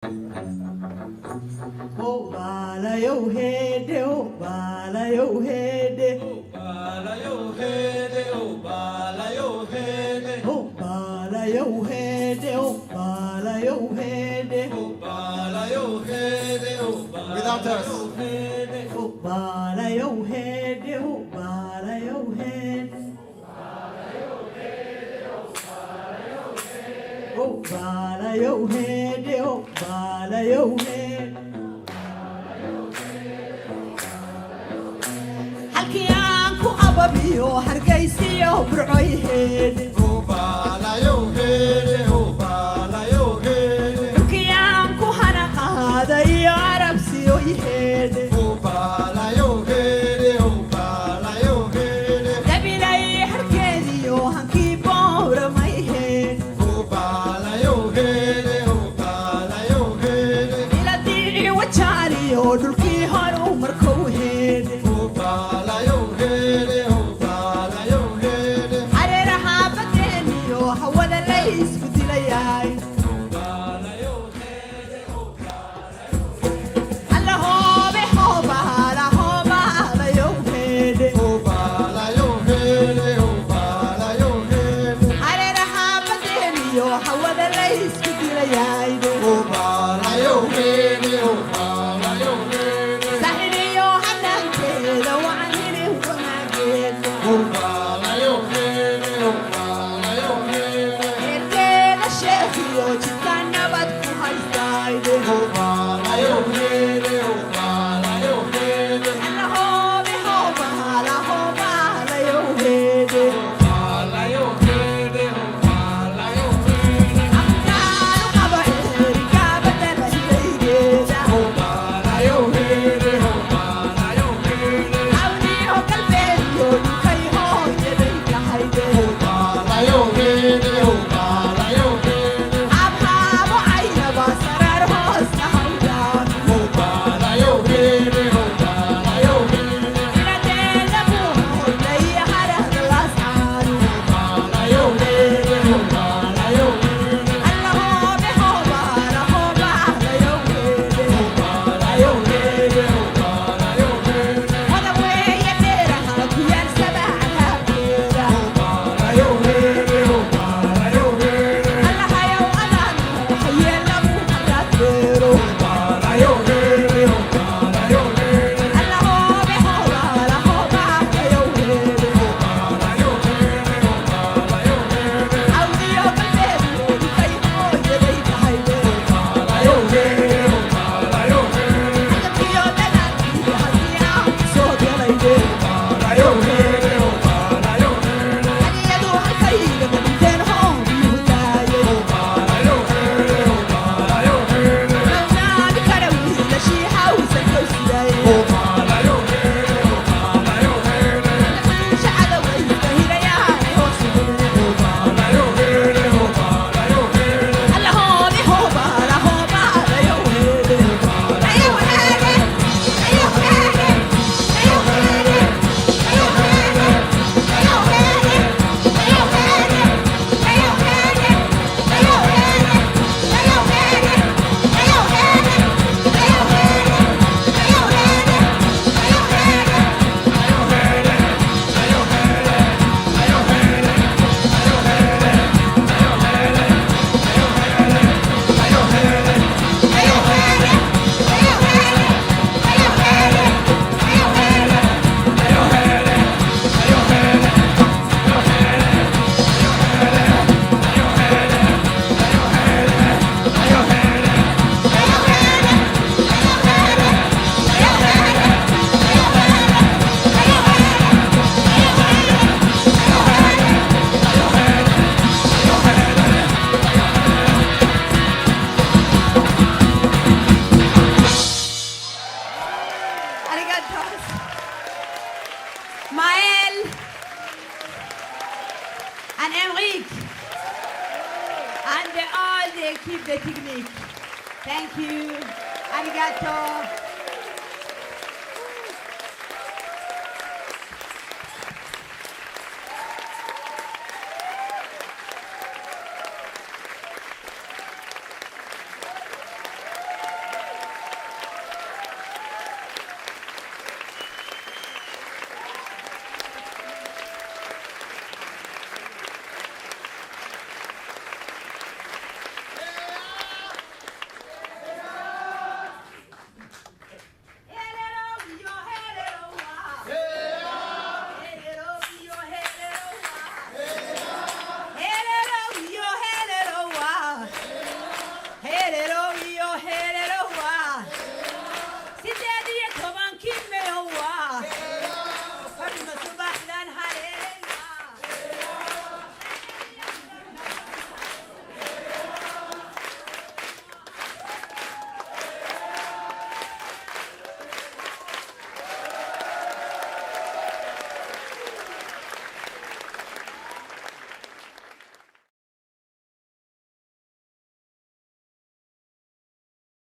Oh, bala yo hede, oh, bala yo hede. Oh, bala yo hede, oh, bala yo hede. Oh, bala yo hede, oh, bala yo hede. Oh, bala yo hede, oh, bala Without us. yo hede. Oh, bala yo hede, oh, bala yo hede. Oh, bala yo hede, oh, bala yo hede. Halkii aan ku ababiyo hargeysiyo burcoy hede. Oh, bala yo hede, oh, bala yo hede. Halkii aan ku hana qaadayo arabsiyo hede. Oh, bala yo hede, oh, bala yo hede. Dabilay harkeediyo hankii booramay hede. Oh, bala yo hede, oh, bala yo hede. Iladii wajaariyo dhulkii horu markou hede. Oh, bala yo hede, oh, bala yo hede. Hareeraha badeeniyo hawada la isku dilayay. Bala yo hede, oh, Alla hoobe hoobaala hoobaala yo hede. Oh, bala yo hede, oh, bala yo hede. Hareeraha badeeniyo hawada la isku dilayay. Oh, bala yo hede, oh, bala yo hede. Sahiriyo hanaankeeda waan heli wanaageeda. Oh, bala yo hede, oh, bala yo hede. Eerkeeda sheekhiyo jidkaan nabad ku haystayde. Oh, bala yo hede, oh, bala yo hede. Alla hoobe hoobaala hoobaala yo hede. Bala yo hede, oh, bala yo hede. Afkaanu qaba eerigaa badala hilaygeeda. Oh, bala yo hede, oh, bala yo hede. Awniyo galbeediyo dhulkay hooyaday tahayde. Bala yo hede, oh, bala yo hede. Abhaabo caynaba saraar hoosta hawdaan. Oh, bala yo hede, oh, bala yo hede. Inadeeda buu hoydhay harahda laascaanu. Bala yo hede, oh, bala yo hede. Alla hoobe hoobaala hoobaala yo hede. Bala yo hede, oh, bala yo hede. Wada weeye beeraha ku yaal sabaacaabkeeda. Bala yo hede, oh, bala yo hede. Alla hayow adaanu hayeelabu hadaad beero. Bala yo hede, oh, bala yo hede. Alla hoobe hoobaala hoobaala yo hede. Bala yo hede, oh, bala yo hede. Awniyo galbeediyo dhulkay hooyaday tahayde. Bala yo hede, oh, bala yo hede. Hadalkiyo dhanaankiyo haddii aan soo galayde. Bala yo hede, oh, bala yo hede. Hadiyadu halkayga madinteen hoobiyuu daaye. Bala yo hede, oh, bala yo hede. Mawnaadi kara wiilashii hawsan gowsidaye. Bala yo hede, oh, bala yo hede. Shacada wayda hirayaanay hoos dhigeen. Bala yo hede, oh, bala yo hede. Alla hoobe hoobaala hoobaala yo hede. Ayo hede, ayo hede, ayo hede, ayo hede, ayo hede, ayo hede, ayo hede, ayo hede, ayo hede, ayo hede, ayo hede, ayo hede. Arigatos. Maël and Enrique and all the équipe de technique. Thank you. Arigato.